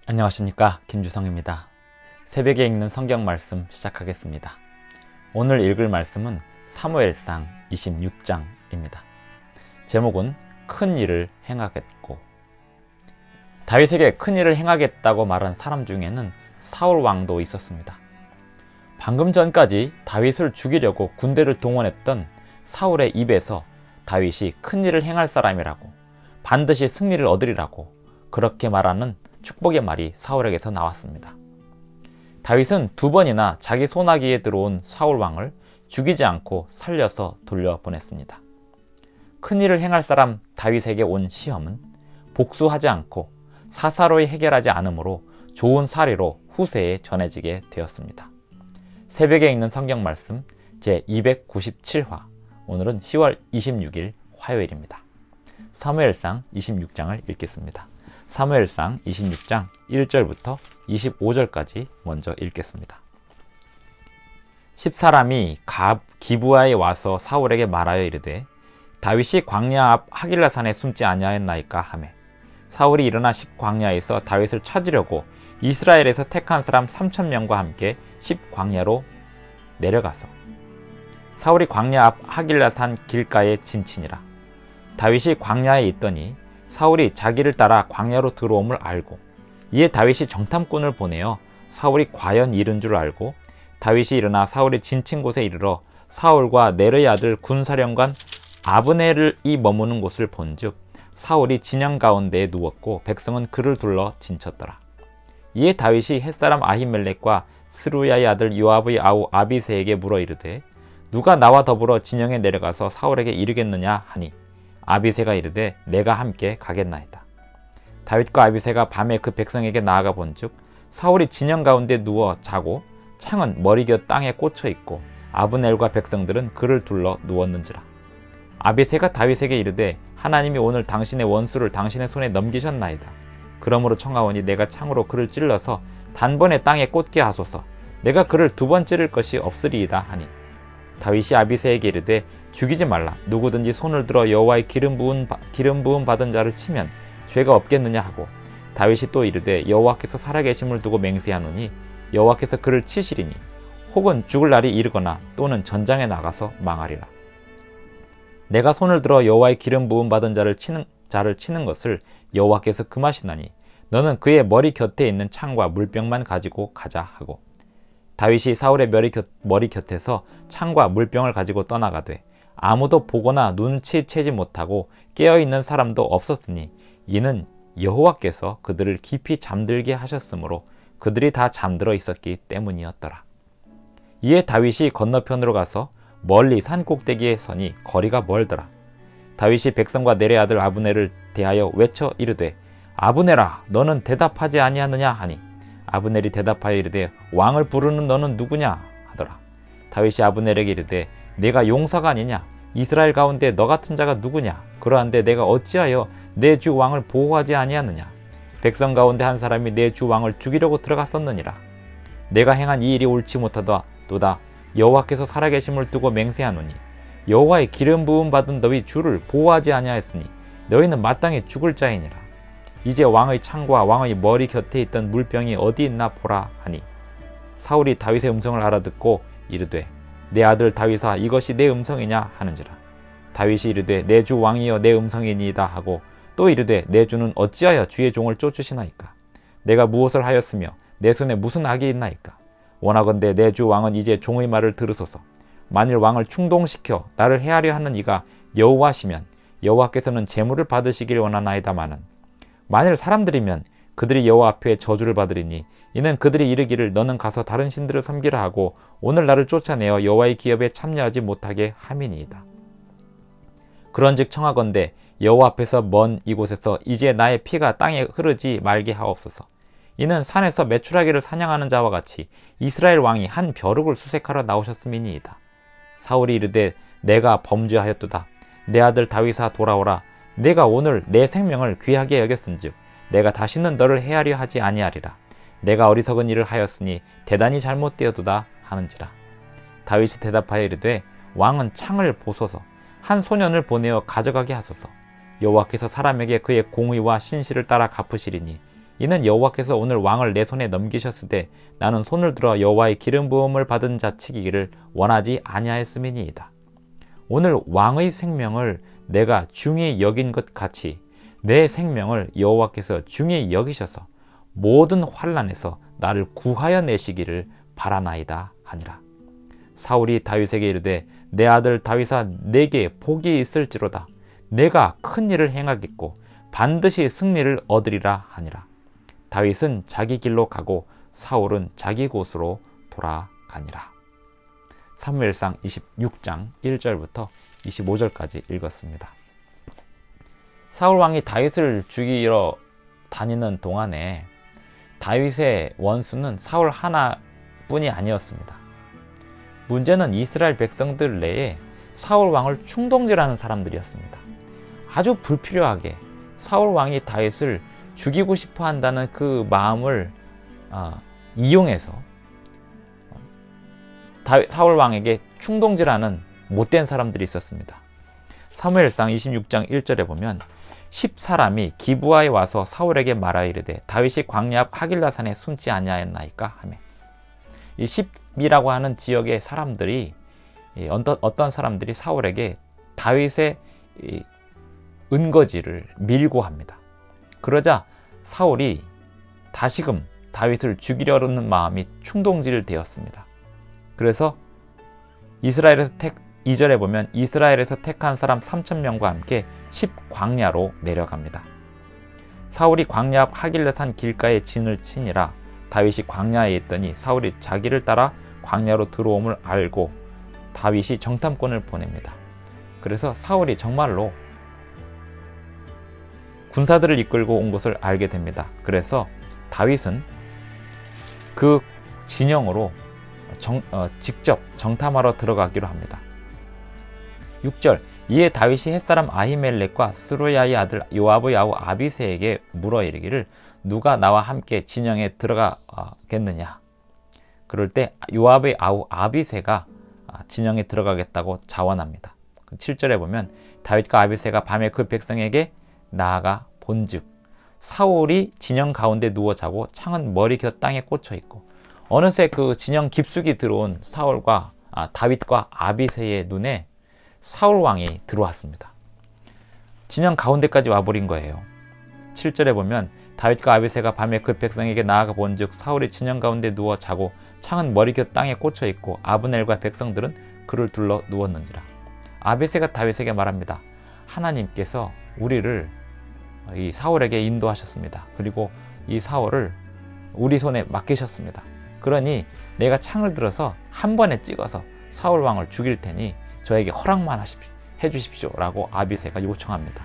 안녕하십니까, 김주성입니다. 새벽에 읽는 성경 말씀 시작하겠습니다. 오늘 읽을 말씀은 사무엘상 26장입니다. 제목은 큰 일을 행하겠고. 다윗에게 큰 일을 행하겠다고 말한 사람 중에는 사울 왕도 있었습니다. 방금 전까지 다윗을 죽이려고 군대를 동원했던 사울의 입에서 다윗이 큰 일을 행할 사람이라고, 반드시 승리를 얻으리라고 그렇게 말하는 축복의 말이 사울에게서 나왔습니다. 다윗은 두 번이나 자기 소나기에 들어온 사울 왕을 죽이지 않고 살려서 돌려보냈습니다. 큰 일을 행할 사람 다윗에게 온 시험은 복수하지 않고 사사로이 해결하지 않으므로 좋은 사례로 후세에 전해지게 되었습니다. 새벽에 읽는 성경 말씀 제297화, 오늘은 10월 26일 화요일입니다. 사무엘상 26장을 읽겠습니다. 사무엘상 26장 1절부터 25절까지 먼저 읽겠습니다. 10사람이 기브아에 와서 사울에게 말하여 이르되 다윗이 광야 앞 하길라산에 숨지 아니하였나이까 하매, 사울이 일어나 십광야에서 다윗을 찾으려고 이스라엘에서 택한 사람 3,000명과 함께 십광야로 내려가서 사울이 광야 앞 하길라산 길가에 진치니라. 다윗이 광야에 있더니 사울이 자기를 따라 광야로 들어옴을 알고, 이에 다윗이 정탐꾼을 보내어 사울이 과연 이른 줄 알고 다윗이 일어나 사울이 진친 곳에 이르러 사울과 네르의 아들 군사령관 아브넬이 머무는 곳을 본즉 사울이 진영 가운데에 누웠고 백성은 그를 둘러 진쳤더라. 이에 다윗이 햇사람 아히멜렉과 스루야의 아들 요압의 아우 아비새에게 물어 이르되 누가 나와 더불어 진영에 내려가서 사울에게 이르겠느냐 하니, 아비새가 이르되 내가 함께 가겠나이다. 다윗과 아비새가 밤에 그 백성에게 나아가 본즉 사울이 진영 가운데 누워 자고 창은 머리곁 땅에 꽂혀 있고 아브넬과 백성들은 그를 둘러 누웠는지라. 아비새가 다윗에게 이르되 하나님이 오늘 당신의 원수를 당신의 손에 넘기셨나이다. 그러므로 청하오니 내가 창으로 그를 찔러서 단번에 땅에 꽂게 하소서. 내가 그를 두 번 찌를 것이 없으리이다 하니, 다윗이 아비새에게 이르되 죽이지 말라. 누구든지 손을 들어 여호와의 기름 부음 받은 자를 치면 죄가 없겠느냐 하고, 다윗이 또 이르되 여호와께서 살아계심을 두고 맹세하노니 여호와께서 그를 치시리니 혹은 죽을 날이 이르거나 또는 전장에 나가서 망하리라. 내가 손을 들어 여호와의 기름 부음 받은 자를 치는 것을 여호와께서 금하시나니 너는 그의 머리 곁에 있는 창과 물병만 가지고 가자 하고, 다윗이 사울의 머리 곁에서 창과 물병을 가지고 떠나가되 아무도 보거나 눈치채지 못하고 깨어있는 사람도 없었으니 이는 여호와께서 그들을 깊이 잠들게 하셨으므로 그들이 다 잠들어 있었기 때문이었더라. 이에 다윗이 건너편으로 가서 멀리 산 꼭대기에 서니 거리가 멀더라. 다윗이 백성과 네레 아들 아브넬을 대하여 외쳐 이르되 아브넬아, 너는 대답하지 아니하느냐 하니, 아브넬이 대답하여 이르되 왕을 부르는 너는 누구냐 하더라. 다윗이 아브넬에게 이르되 내가 용사가 아니냐? 이스라엘 가운데 너 같은 자가 누구냐? 그러한데 내가 어찌하여 내 주 왕을 보호하지 아니하느냐? 백성 가운데 한 사람이 내 주 왕을 죽이려고 들어갔었느니라. 내가 행한 이 일이 옳지 못하도다 여호와께서 살아계심을 두고 맹세하노니 여호와의 기름 부음 받은 너희 주를 보호하지 아니하였으니 너희는 마땅히 죽을 자이니라. 이제 왕의 창과 왕의 머리 곁에 있던 물병이 어디 있나 보라 하니, 사울이 다윗의 음성을 알아듣고 이르되 내 아들 다윗아, 이것이 내 음성이냐 하는지라. 다윗이 이르되 내 주 왕이여 내 음성이니이다 하고 또 이르되 내 주는 어찌하여 주의 종을 쫓으시나이까? 내가 무엇을 하였으며 내 손에 무슨 악이 있나이까? 원하건대 내 주 왕은 이제 종의 말을 들으소서. 만일 왕을 충동시켜 나를 해하려 하는 이가 여호와시면 여호와께서는 재물을 받으시길 원하나이다마는, 만일 사람들이면 그들이 여호와 앞에 저주를 받으리니 이는 그들이 이르기를 너는 가서 다른 신들을 섬기라 하고 오늘 나를 쫓아내어 여호와의 기업에 참여하지 못하게 함이니이다. 그런즉 청하건대 여호와 앞에서 먼 이곳에서 이제 나의 피가 땅에 흐르지 말게 하옵소서. 이는 산에서 메추라기를 사냥하는 자와 같이 이스라엘 왕이 한 벼룩을 수색하러 나오셨음이니이다. 사울이 이르되 내가 범죄하였도다. 내 아들 다윗아 돌아오라. 내가 오늘 내 생명을 귀하게 여겼은즉 내가 다시는 너를 해하려 하지 아니하리라. 내가 어리석은 일을 하였으니 대단히 잘못되었도다 하는지라. 다윗이 대답하여 이르되 왕은 창을 보소서. 한 소년을 보내어 가져가게 하소서. 여호와께서 사람에게 그의 공의와 신실을 따라 갚으시리니 이는 여호와께서 오늘 왕을 내 손에 넘기셨으되 나는 손을 들어 여호와의 기름 부음을 받은 자 치기를 원하지 아니하였음이니이다. 오늘 왕의 생명을 내가 중히 여긴 것 같이 내 생명을 여호와께서 중히 여기셔서 모든 환난에서 나를 구하여 내시기를 바라나이다 하니라. 사울이 다윗에게 이르되 내 아들 다윗아 내게 복이 있을지로다. 내가 큰 일을 행하겠고 반드시 승리를 얻으리라 하니라. 다윗은 자기 길로 가고 사울은 자기 곳으로 돌아가니라. 사무엘상 26장 1절부터 25절까지 읽었습니다. 사울 왕이 다윗을 죽이러 다니는 동안에 다윗의 원수는 사울 하나뿐이 아니었습니다. 문제는 이스라엘 백성들 내에 사울 왕을 충동질하는 사람들이었습니다. 아주 불필요하게 사울 왕이 다윗을 죽이고 싶어 한다는 그 마음을 이용해서 사울 왕에게 충동질하는 못된 사람들이 있었습니다. 사무엘상 26장 1절에 보면 10사람이 기브아에 와서 사울에게 말하여 이르되 다윗이 광야 앞 하길라산에 숨지 아니하였나이까 하매, 이 10이라고 하는 지역의 사람들이 어떤 사람들이 사울에게 다윗의 은거지를 밀고 합니다. 그러자 사울이 다시금 다윗을 죽이려는 마음이 충동질되었습니다. 그래서 이스라엘에서 2절에 보면 이스라엘에서 택한 사람 3,000명과 함께 10광야로 내려갑니다. 사울이 광야 앞 하길라산 길가에 진을 치니라. 다윗이 광야에 있더니 사울이 자기를 따라 광야로 들어옴을 알고 다윗이 정탐꾼을 보냅니다. 그래서 사울이 정말로 군사들을 이끌고 온 것을 알게 됩니다. 그래서 다윗은 그 진영으로 직접 정탐하러 들어가기로 합니다. 6절, 이에 다윗이 햇사람 아히멜렉과 스루야의 아들 요압의 아우 아비새에게 물어 이르기를 누가 나와 함께 진영에 들어가겠느냐. 그럴 때 요압의 아우 아비새가 진영에 들어가겠다고 자원합니다. 7절에 보면 다윗과 아비새가 밤에 그 백성에게 나아가 본즉 사울이 진영 가운데 누워 자고 창은 머리곁 땅에 꽂혀 있고, 어느새 그 진영 깊숙이 들어온 다윗과 아비새의 눈에 사울 왕이 들어왔습니다. 진영 가운데까지 와버린 거예요. 7절에 보면 다윗과 아비새가 밤에 그 백성에게 나아가 본즉 사울이 진영 가운데 누워 자고 창은 머리곁 땅에 꽂혀 있고 아브넬과 백성들은 그를 둘러 누웠는지라. 아비새가 다윗에게 말합니다. 하나님께서 우리를 이 사울에게 인도하셨습니다. 그리고 이 사울을 우리 손에 맡기셨습니다. 그러니 내가 창을 들어서 한 번에 찍어서 사울 왕을 죽일 테니 저에게 허락만 해주십시오 라고 아비새가 요청합니다.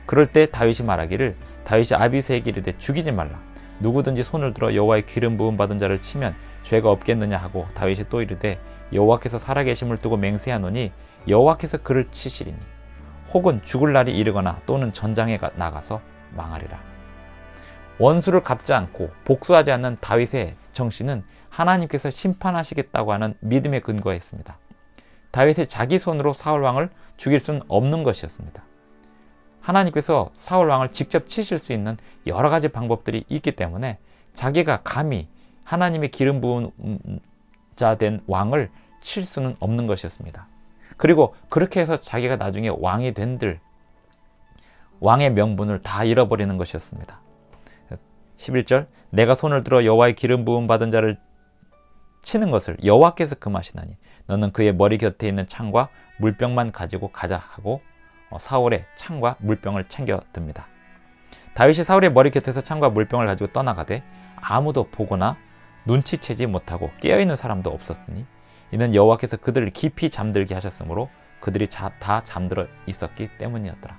그럴 때 다윗이 말하기를, 다윗이 아비새에게 이르되 죽이지 말라. 누구든지 손을 들어 여호와의 기름 부음 받은 자를 치면 죄가 없겠느냐 하고, 다윗이 또 이르되 여호와께서 살아계심을 두고 맹세하노니 여호와께서 그를 치시리니 혹은 죽을 날이 이르거나 또는 전장에 나가서 망하리라. 원수를 갚지 않고 복수하지 않는 다윗의 정신은 하나님께서 심판하시겠다고 하는 믿음에 근거했습니다. 다윗이 자기 손으로 사울 왕을 죽일 수는 없는 것이었습니다. 하나님께서 사울 왕을 직접 치실 수 있는 여러 가지 방법들이 있기 때문에 자기가 감히 하나님의 기름 부은 자 된 왕을 칠 수는 없는 것이었습니다. 그리고 그렇게 해서 자기가 나중에 왕이 된들 왕의 명분을 다 잃어버리는 것이었습니다. 11절, 내가 손을 들어 여호와의 기름 부음 받은 자를 치는 것을 여호와께서 금하시나니 너는 그의 머리 곁에 있는 창과 물병만 가지고 가자 하고 사울의 창과 물병을 챙겨 듭니다. 다윗이 사울의 머리 곁에서 창과 물병을 가지고 떠나가되 아무도 보거나 눈치채지 못하고 깨어있는 사람도 없었으니 이는 여호와께서 그들을 깊이 잠들게 하셨으므로 그들이 다 잠들어 있었기 때문이었더라.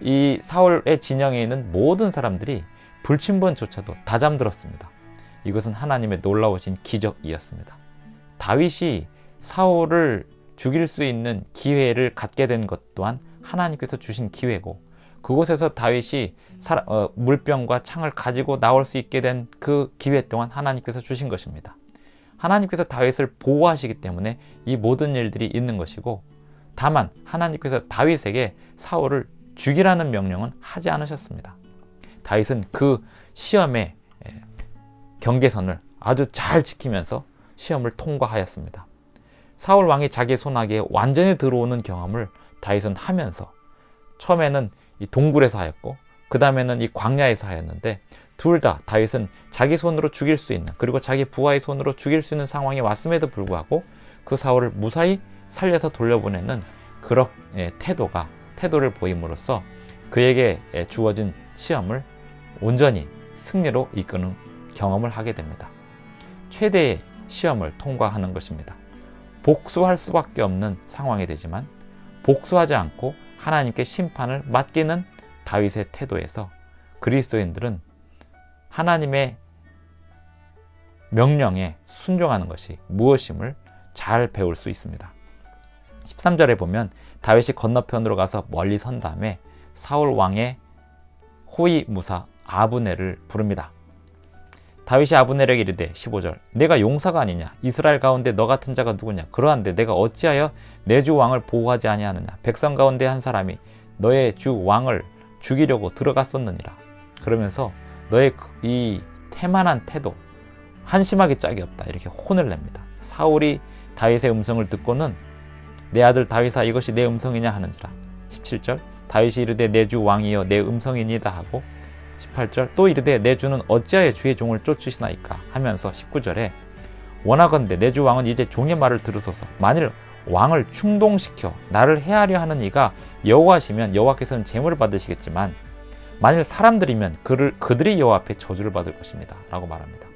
이 사울의 진영에 있는 모든 사람들이 불침번조차도 다 잠들었습니다. 이것은 하나님의 놀라우신 기적이었습니다. 다윗이 사울을 죽일 수 있는 기회를 갖게 된 것 또한 하나님께서 주신 기회고, 그곳에서 다윗이 물병과 창을 가지고 나올 수 있게 된 그 기회 동안 하나님께서 주신 것입니다. 하나님께서 다윗을 보호하시기 때문에 이 모든 일들이 있는 것이고, 다만 하나님께서 다윗에게 사울을 죽이라는 명령은 하지 않으셨습니다. 다윗은 그 시험의 경계선을 아주 잘 지키면서 시험을 통과하였습니다. 사울 왕이 자기 손아귀에 완전히 들어오는 경험을 다윗은 하면서 처음에는 이 동굴에서 하였고 그 다음에는 이 광야에서 하였는데 둘 다 다윗은 자기 손으로 죽일 수 있는, 그리고 자기 부하의 손으로 죽일 수 있는 상황이 왔음에도 불구하고 그 사울을 무사히 살려서 돌려보내는 그런 태도를 보임으로써 그에게 주어진 시험을 온전히 승리로 이끄는 경험을 하게 됩니다. 최대의 시험을 통과하는 것입니다. 복수할 수밖에 없는 상황이 되지만 복수하지 않고 하나님께 심판을 맡기는 다윗의 태도에서 그리스도인들은 하나님의 명령에 순종하는 것이 무엇임을 잘 배울 수 있습니다. 13절에 보면 다윗이 건너편으로 가서 멀리 선 다음에 사울 왕의 호위무사 아브넬을 부릅니다. 다윗이 아브넬에게 이르되 15절 내가 용사가 아니냐? 이스라엘 가운데 너 같은 자가 누구냐? 그러한데 내가 어찌하여 내 주 왕을 보호하지 아니하느냐? 백성 가운데 한 사람이 너의 주 왕을 죽이려고 들어갔었느니라. 그러면서 너의 이 태만한 태도 한심하기 짝이 없다, 이렇게 혼을 냅니다. 사울이 다윗의 음성을 듣고는 내 아들 다윗아 이것이 내 음성이냐 하는지라. 17절 다윗이 이르되 내 주 왕이여 내 음성이니다 하고 18절 또 이르되 내 주는 어찌하여 주의 종을 쫓으시나이까 하면서 19절에 원하건대 내 주 왕은 이제 종의 말을 들으소서. 만일 왕을 충동시켜 나를 해하려 하는 이가 여호와시면 여호와께서는 재물을 받으시겠지만 만일 사람들이면 그들이 여호와 앞에 저주를 받을 것입니다 라고 말합니다.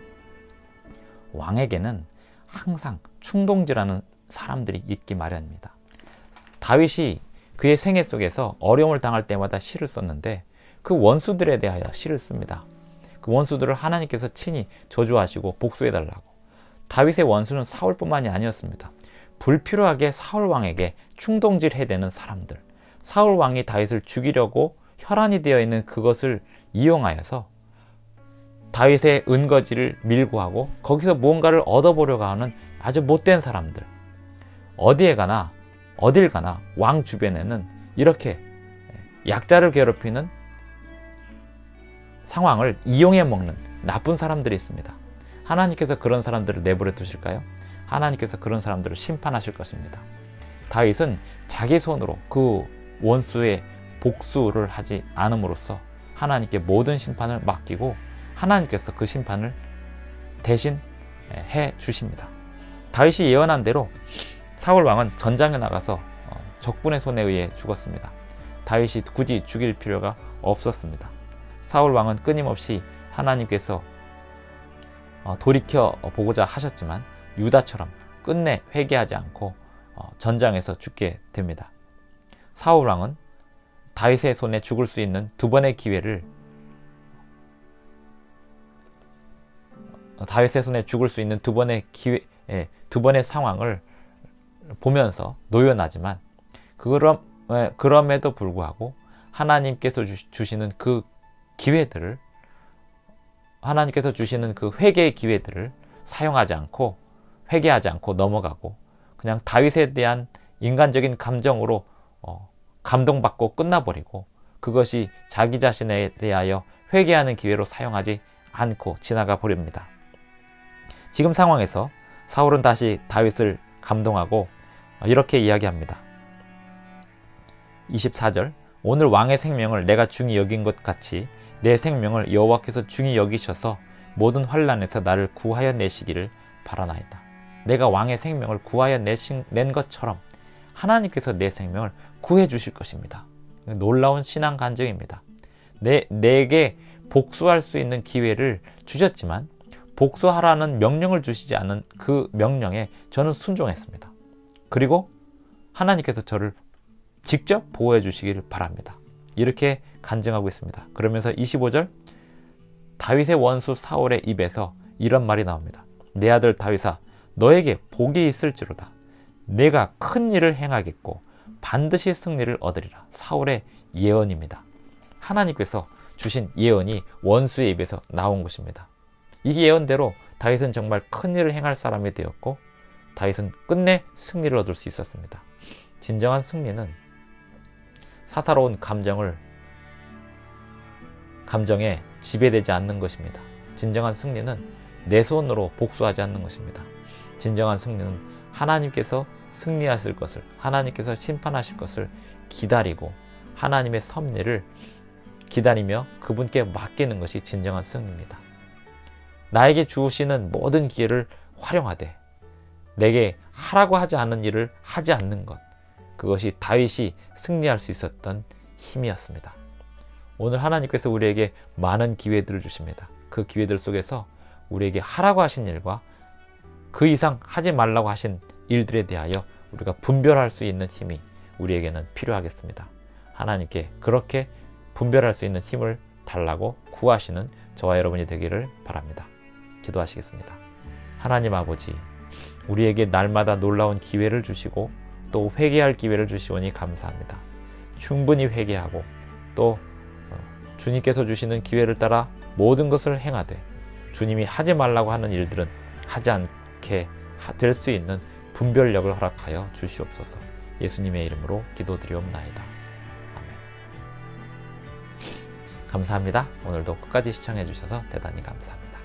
왕에게는 항상 충동질하는 사람들이 있기 마련입니다. 다윗이 그의 생애 속에서 어려움을 당할 때마다 시를 썼는데 그 원수들에 대하여 시를 씁니다. 그 원수들을 하나님께서 친히 저주하시고 복수해달라고. 다윗의 원수는 사울뿐만이 아니었습니다. 불필요하게 사울 왕에게 충동질해대는 사람들, 사울 왕이 다윗을 죽이려고 혈안이 되어 있는 그것을 이용하여서 다윗의 은거지를 밀고 하고 거기서 무언가를 얻어보려고 하는 아주 못된 사람들, 어딜 가나 왕 주변에는 이렇게 약자를 괴롭히는 상황을 이용해 먹는 나쁜 사람들이 있습니다. 하나님께서 그런 사람들을 내버려 두실까요? 하나님께서 그런 사람들을 심판하실 것입니다. 다윗은 자기 손으로 그 원수의 복수를 하지 않음으로써 하나님께 모든 심판을 맡기고 하나님께서 그 심판을 대신 해 주십니다. 다윗이 예언한 대로 사울 왕은 전장에 나가서 적군의 손에 의해 죽었습니다. 다윗이 굳이 죽일 필요가 없었습니다. 사울 왕은 끊임없이 하나님께서 돌이켜 보고자 하셨지만 유다처럼 끝내 회개하지 않고 전장에서 죽게 됩니다. 사울 왕은 다윗의 손에 죽을 수 있는 두 번의 기회를 두 번의 상황을 보면서 노연하지만 그럼에도 불구하고 하나님께서 주시는 그 기회들을, 하나님께서 주시는 그 회개의 기회들을 사용하지 않고 회개하지 않고 넘어가고 그냥 다윗에 대한 인간적인 감정으로 감동받고 끝나버리고 그것이 자기 자신에 대하여 회개하는 기회로 사용하지 않고 지나가 버립니다. 지금 상황에서 사울은 다시 다윗을 감동하고 이렇게 이야기합니다. 24절 오늘 왕의 생명을 내가 중히 여긴 것 같이 내 생명을 여호와께서 중히 여기셔서 모든 환난에서 나를 구하여 내시기를 바라나이다. 내가 왕의 생명을 구하여 낸 것처럼 하나님께서 내 생명을 구해 주실 것입니다. 놀라운 신앙 간증입니다. 내게 복수할 수 있는 기회를 주셨지만 복수하라는 명령을 주시지 않은 그 명령에 저는 순종했습니다. 그리고 하나님께서 저를 직접 보호해 주시기를 바랍니다. 이렇게 간증하고 있습니다. 그러면서 25절 다윗의 원수 사울의 입에서 이런 말이 나옵니다. 내 아들 다윗아 너에게 복이 있을지로다. 내가 큰 일을 행하겠고 반드시 승리를 얻으리라. 사울의 예언입니다. 하나님께서 주신 예언이 원수의 입에서 나온 것입니다. 이 예언대로 다윗은 정말 큰 일을 행할 사람이 되었고 다윗은 끝내 승리를 얻을 수 있었습니다. 진정한 승리는 사사로운 감정을 감정에 지배되지 않는 것입니다. 진정한 승리는 내 손으로 복수하지 않는 것입니다. 진정한 승리는 하나님께서 승리하실 것을, 하나님께서 심판하실 것을 기다리고 하나님의 섭리를 기다리며 그분께 맡기는 것이 진정한 승리입니다. 나에게 주시는 모든 기회를 활용하되 내게 하라고 하지 않은 일을 하지 않는 것, 그것이 다윗이 승리할 수 있었던 힘이었습니다. 오늘 하나님께서 우리에게 많은 기회들을 주십니다. 그 기회들 속에서 우리에게 하라고 하신 일과 그 이상 하지 말라고 하신 일들에 대하여 우리가 분별할 수 있는 힘이 우리에게는 필요하겠습니다. 하나님께 그렇게 분별할 수 있는 힘을 달라고 구하시는 저와 여러분이 되기를 바랍니다. 기도하시겠습니다. 하나님 아버지, 우리에게 날마다 놀라운 기회를 주시고 또 회개할 기회를 주시오니 감사합니다. 충분히 회개하고 또 주님께서 주시는 기회를 따라 모든 것을 행하되 주님이 하지 말라고 하는 일들은 하지 않게 될 수 있는 분별력을 허락하여 주시옵소서. 예수님의 이름으로 기도드리옵나이다. 아멘. 감사합니다. 오늘도 끝까지 시청해 주셔서 대단히 감사합니다.